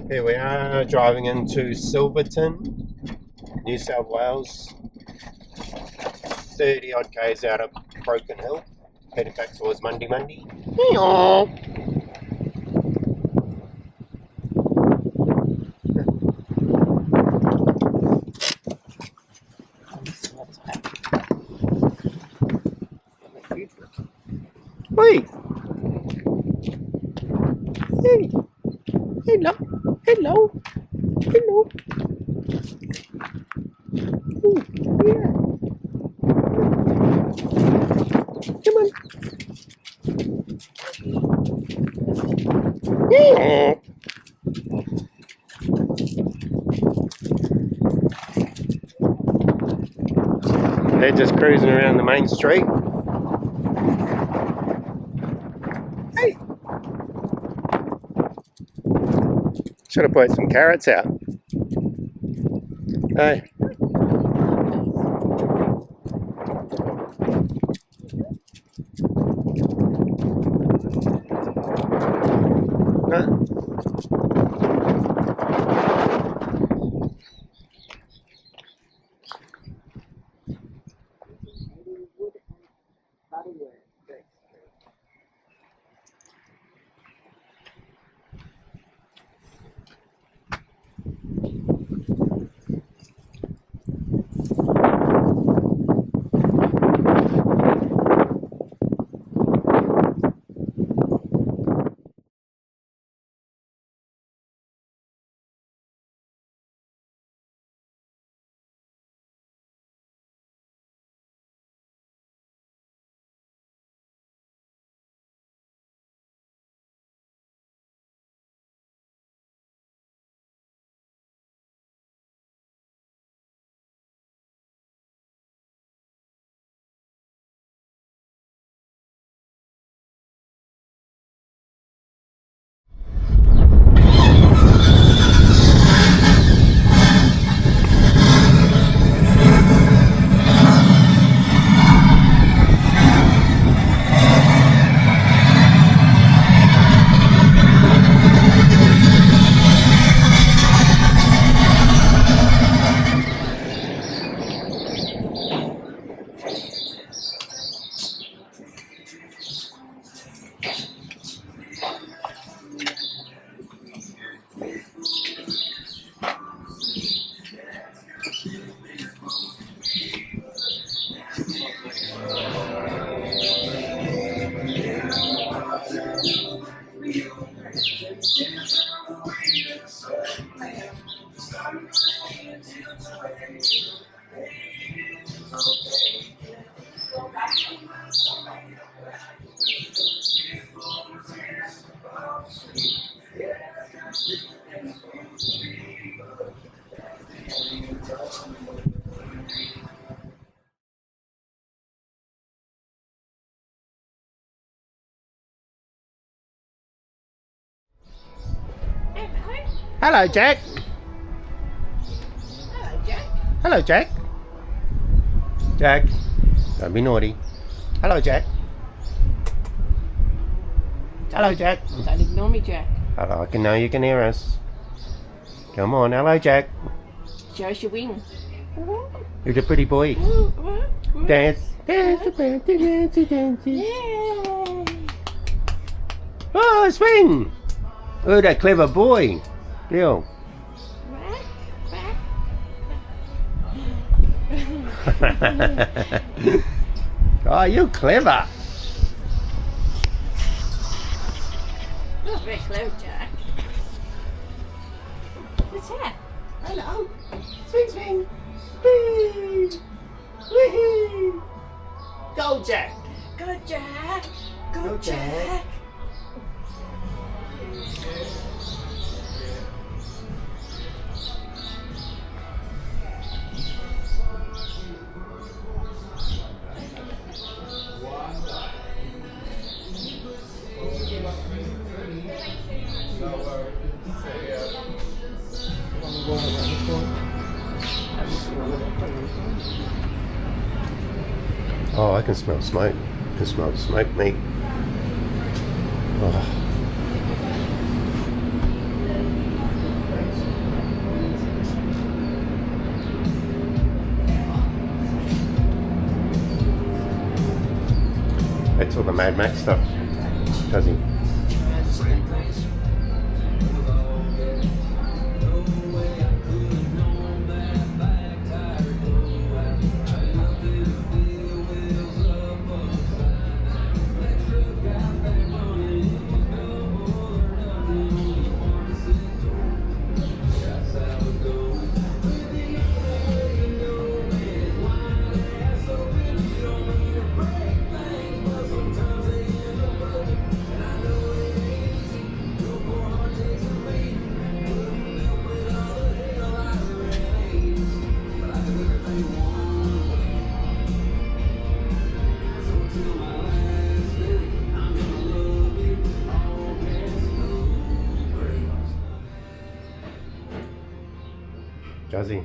Here we are driving into Silverton, New South Wales. 30 odd k's out of Broken Hill, heading back towards Mundy. Wait. Hey. Hello. Ooh, yeah. Come on. Yeah. They're just cruising around the main street. Hey. Should have put some carrots out. Hey. Huh? Hello, Jack. Hello, Jack. Jack, don't be naughty. Hello, Jack. Hello, Jack. Don't ignore me, Jack. Hello, I know you can hear us. Come on, hello, Jack. Show us your wing. You're the pretty boy. Dance, dance. Yay! Oh, swing. Oh, that clever boy. Leo. Oh, you're clever. You're very clever, Jack. What's that? Hello. Swing. Whee. Whee. Go, Jack. Go, Jack. Go, Jack. Oh, I can smell smoke. I can smell the smoke, mate. Oh. the Mad Max stuff, does he? Does he?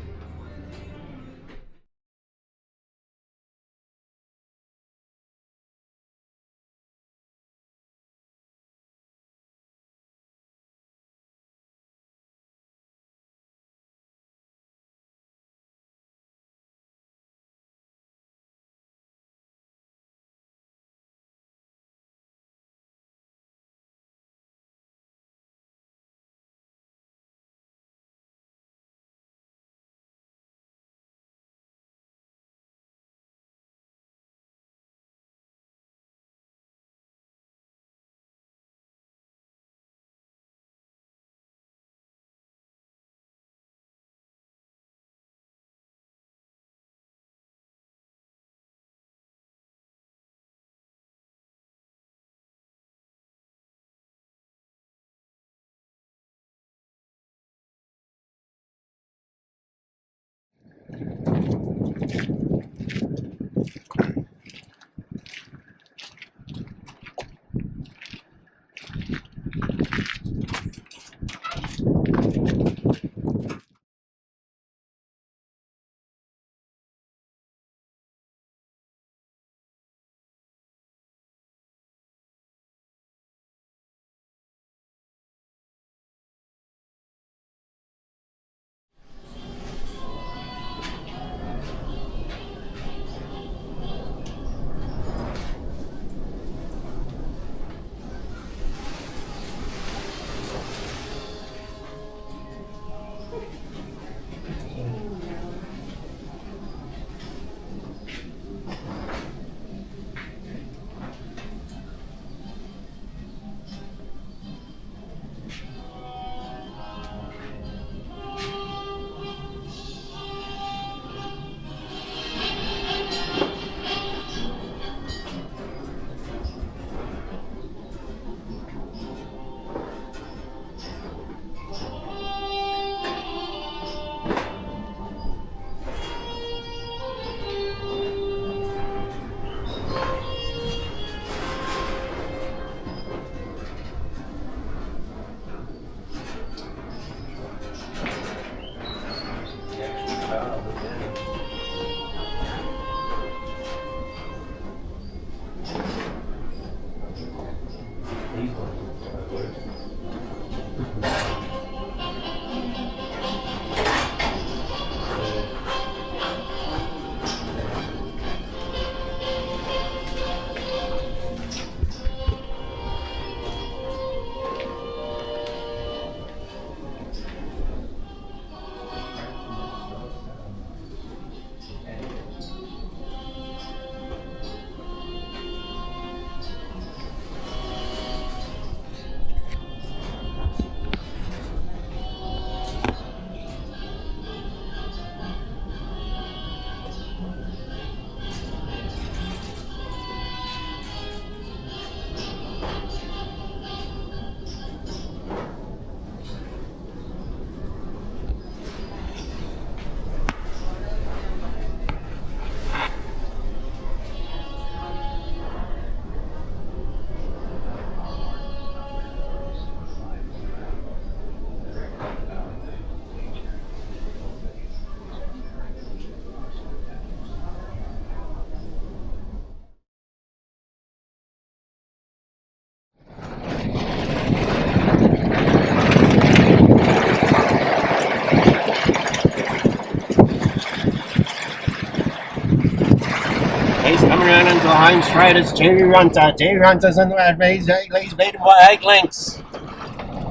home straight. It's Jerry Runter. Jerry Runter's in the way. He's beaten by 8 lengths.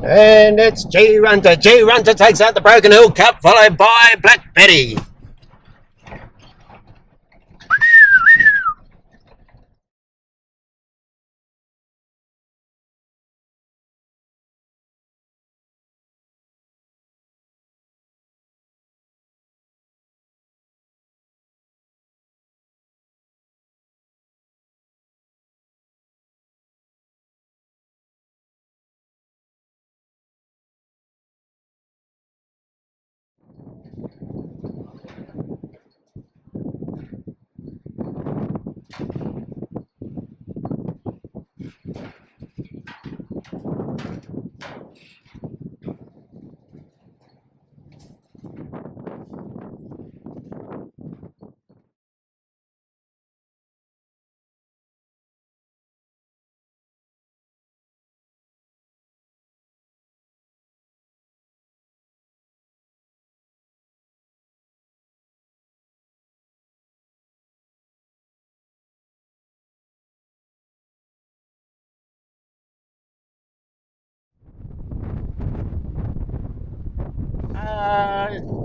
And it's Jerry Runter. Jerry Runter takes out the Broken Hill Cup, followed by Black Betty.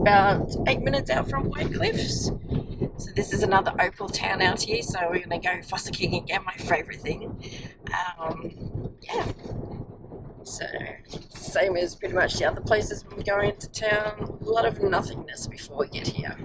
About 8 minutes out from White Cliffs. So this is another opal town out here. So we're going to go Fossicking again, my favourite thing. Yeah. So same as pretty much the other places when we go into town. A lot of nothingness before we get here.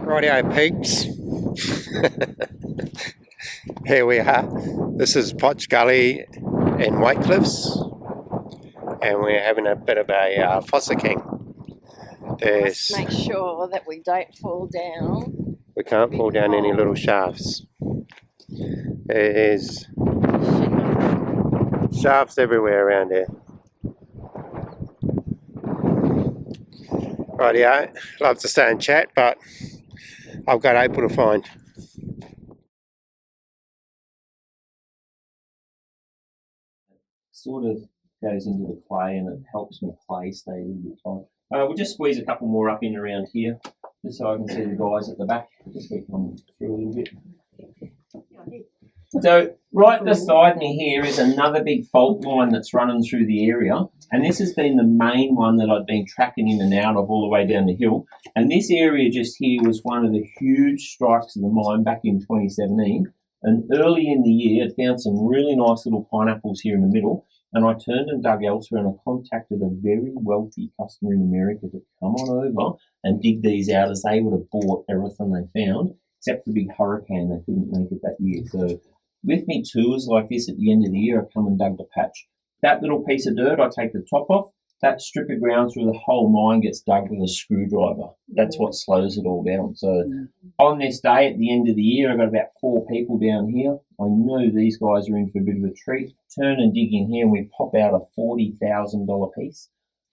Rightio peeps. Here we are. This is Potch Gully in White Cliffs, and we're having a bit of a Fossicking. Let's make sure that we don't fall down. We can't fall down any little shafts. There's shafts everywhere around here. Rightio, love to stay and chat, but I've got Opal to find. Sort of goes into the clay and it helps my clay stay a little bit tight. We'll just squeeze a couple more up in around here, just so I can see the guys at the back. Just keep them through a little bit. So right beside me here is another big fault line that's running through the area, and this has been the main one that I've been tracking in and out of all the way down the hill. And this area just here was one of the huge strikes of the mine back in 2017. And early in the year, I found some really nice little pineapples here in the middle, and I turned and dug elsewhere, and I contacted a very wealthy customer in America to come on over and dig these out, as they would have bought everything they found, except for the big hurricane. They couldn't make it that year. So with me tours like this at the end of the year, I come and dug the patch. That little piece of dirt, I take the top off. That strip of ground through the whole mine gets dug with a screwdriver. That's what slows it all down. So on this day at the end of the year, I've got about 4 people down here. I know these guys are in for a bit of a treat. Turn and dig in here and we pop out a $40,000 piece.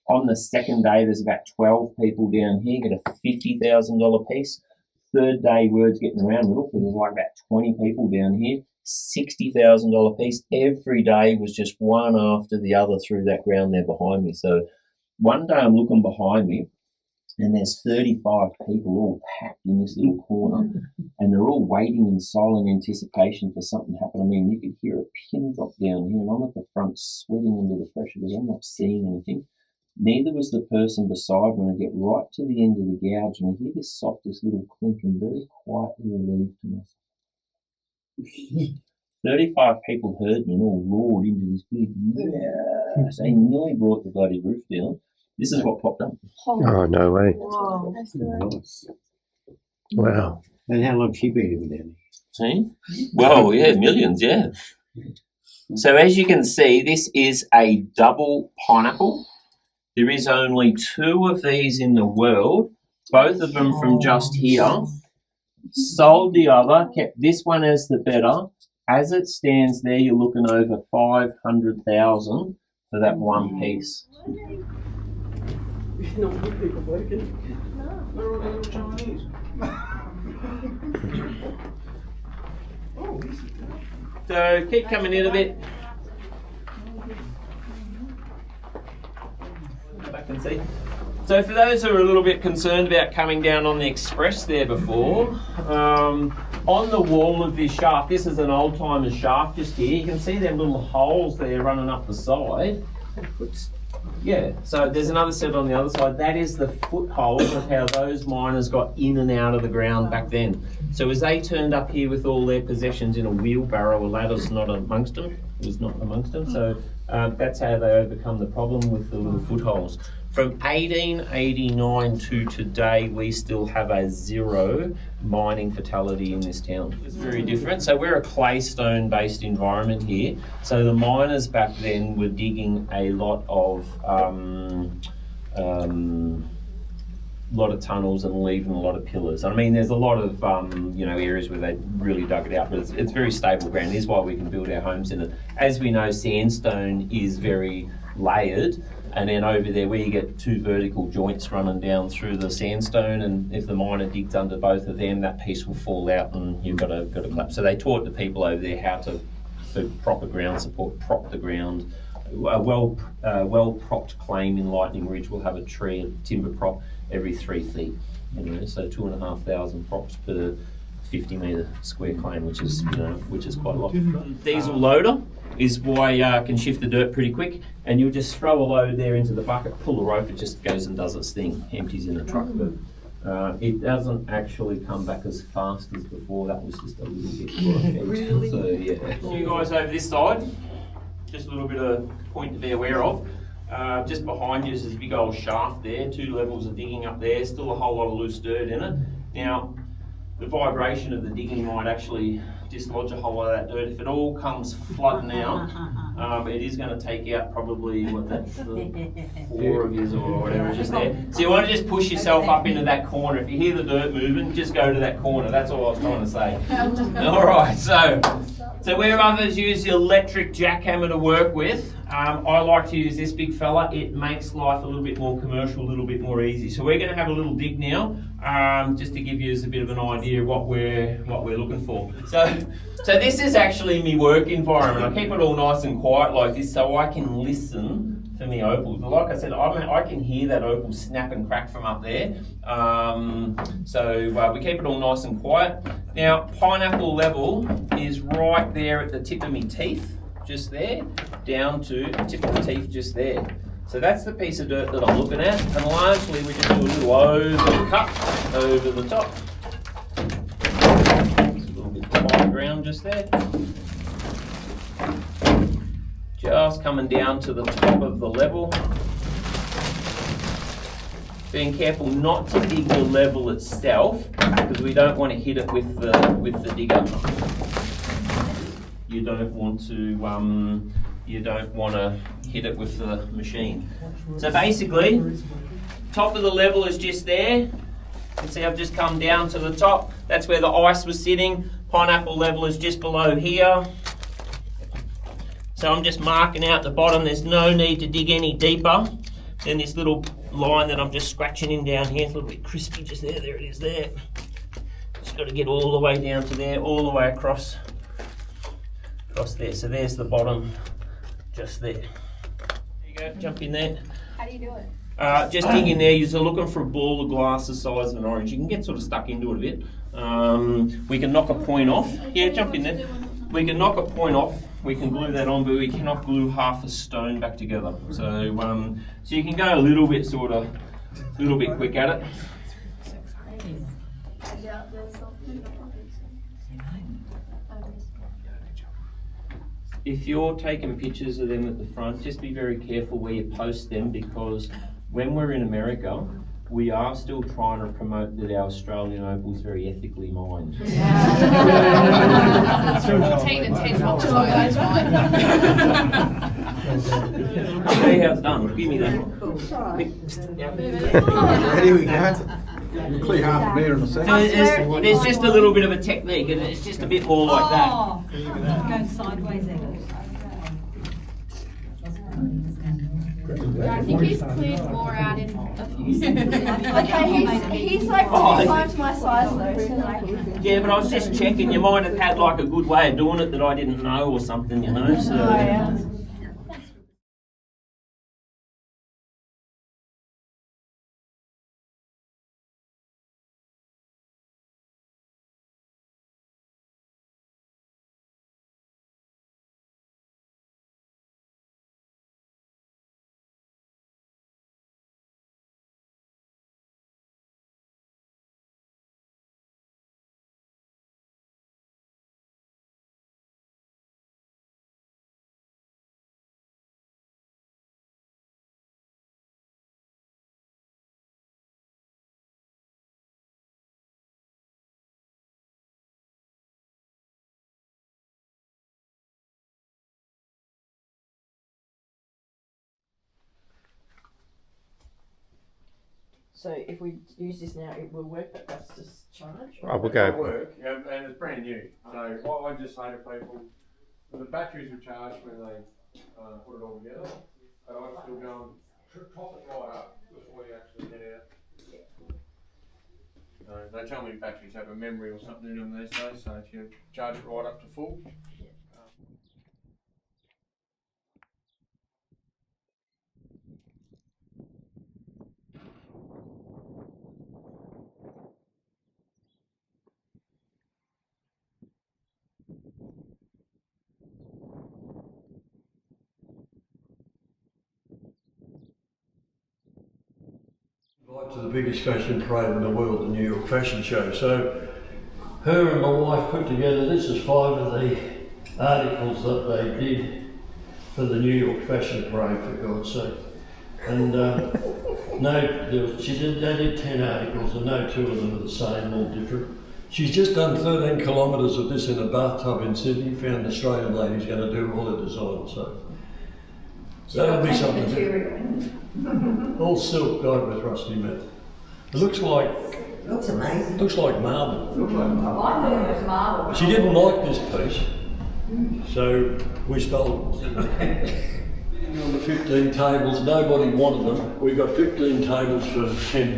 On the second day, there's about 12 people down here, get a $50,000 piece. Third day, word's getting around a little, because there's like about 20 people down here. $60,000 piece. Every day was just one after the other through that ground there behind me. So one day I'm looking behind me and there's 35 people all packed in this little corner, and they're all waiting in silent anticipation for something to happen. I mean, you could hear a pin drop down here, and I'm at the front sweating under the pressure because I'm not seeing anything. Neither was the person beside me. When I get right to the end of the gouge and I hear this softest little clink, and very quietly relieved to myself. 35 people heard me and all roared into this big, yeah. So they nearly brought the bloody roof down. This is what popped up. Oh, no way. Whoa. Nice. Wow. And how long she been living down See? Well, yeah, millions, yeah. So as you can see, this is a double pineapple. There is only 2 of these in the world, both of them from just here. Sold the other, kept this one as the better. As it stands there, you're looking over 500,000 for that one piece. So keep coming in a bit. Back and see. So for those who are a little bit concerned about coming down on the express there before, on the wall of this shaft, this is an old timer's shaft just here, you can see them little holes there running up the side. Yeah, so there's another set on the other side. That is the foothold of how those miners got in and out of the ground back then. So as they turned up here with all their possessions in a wheelbarrow, a ladder's not amongst them, it was not amongst them, so that's how they overcome the problem with the little footholes. From 1889 to today, we still have a 0 mining fatality in this town. It's very different. So we're a claystone-based environment here. So the miners back then were digging a lot of tunnels and leaving a lot of pillars. I mean, there's a lot of areas where they really dug it out, but it's very stable ground. This is why we can build our homes in it. As we know, sandstone is very layered. And then over there where you get 2 vertical joints running down through the sandstone, and if the miner digs under both of them, that piece will fall out and you've got to collapse. So they taught the people over there how to, for proper ground support, prop the ground. A well propped claim in Lightning Ridge will have a timber prop every 3 feet. So 2,500 props per 50 metre square claim, which is quite a lot. Diesel loader is why you can shift the dirt pretty quick, and you'll just throw a load there into the bucket, pull the rope, it just goes and does its thing, empties in the truck. But it doesn't actually come back as fast as before. That was just a little bit for effect. Really? So yeah. So you guys over this side, just a little bit of point to be aware of. Just behind you is this big old shaft there, 2 levels of digging up there, still a whole lot of loose dirt in it. Now, the vibration of the digging might actually dislodge a whole lot of that dirt. If it all comes flooding out, it is going to take out probably, the 4 of yous or whatever is just there. So you want to just push yourself up into that corner. If you hear the dirt moving, just go to that corner. That's all I was trying to say. All right, so where others use the electric jackhammer to work with, I like to use this big fella. It makes life a little bit more commercial, a little bit more easy. So we're going to have a little dig now, just to give you a bit of an idea of what we're looking for. So this is actually my work environment. I keep it all nice and quiet like this so I can listen for me opals. But like I said, I can hear that opal snap and crack from up there. So we keep it all nice and quiet. Now, pineapple level is right there at the tip of my teeth, just there, down to the tip of the teeth just there. So that's the piece of dirt that I'm looking at, and largely we just do a little overcut over the top. Just a little bit of tight ground just there. Just coming down to the top of the level. Being careful not to dig the level itself, because we don't want to hit it with the digger. You don't want to hit it with the machine. So basically, top of the level is just there. You can see I've just come down to the top. That's where the ice was sitting. Pineapple level is just below here. So I'm just marking out the bottom. There's no need to dig any deeper than this little line that I'm just scratching in down here. It's a little bit crispy just there. There it is there. Just got to get all the way down to there, all the way across there. So there's the bottom, just there. There you go, jump in there. How do you do it? Just dig in there. You're looking for a ball of glass the size of an orange. You can get sort of stuck into it a bit. We can knock a point off. Yeah, jump in there. We can knock a point off. We can glue that on, but we cannot glue half a stone back together. So you can go a little bit quick at it. if you're taking pictures of them at the front, just be very careful where you post them, because when we're in America, we are still trying to promote that our Australian opal is very ethically mined. 14 and 10 box photos, fine. See how it's done. Give me that. Here we go. Clear half a beer in a second. There's just a little bit of a technique, and it's just a bit more like that. Going sideways there. I think he's cleared more out in a few seconds. Okay, he's like 2 times my size though, so like... Yeah, but I was just checking. You might have had like a good way of doing it that I didn't know or something, you know. So. Oh, yeah. So if we use this now, it will work, but that's just charge? Oh, we'll go. Work, yeah, and it's brand new. So what I just say to people, the batteries are charged when they put it all together, but I'd still go and top it right up before you actually get out. They tell me batteries have a memory or something in them these days, so if you charge it right up to full. To the biggest fashion parade in the world, the New York Fashion Show. So her and my wife put together, this is 5 of the articles that they did for the New York Fashion Parade, for God's sake. And they did 10 articles, and no 2 of them are the same, all different. She's just done 13 kilometres of this in a bathtub in Sydney, found an Australian lady's going to do all the design, so that'll be something. All silk dyed with rusty metal. It looks like... Looks amazing. Looks like marble. I thought it was marble. She didn't like this piece, so we stole it. On the 15 tables, nobody wanted them. We got 15 tables for $10.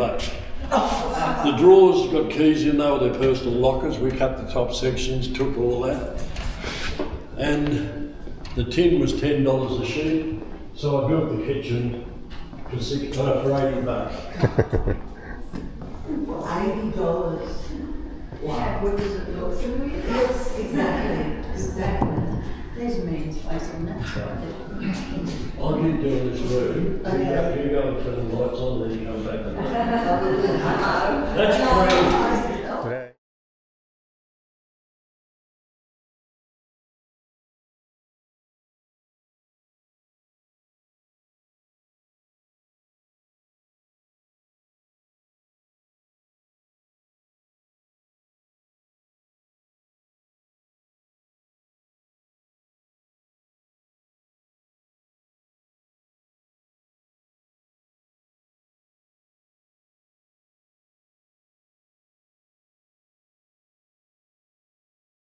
The drawers got keys in, they were their personal lockers. We cut the top sections, took all that. And the tin was $10 a sheet, so I built the kitchen for $80. $80. Yeah, what does it look? Yes, exactly. There's a man's face on that. I'll keep doing this room. You go and turn the lights on, then you come back. That's crazy.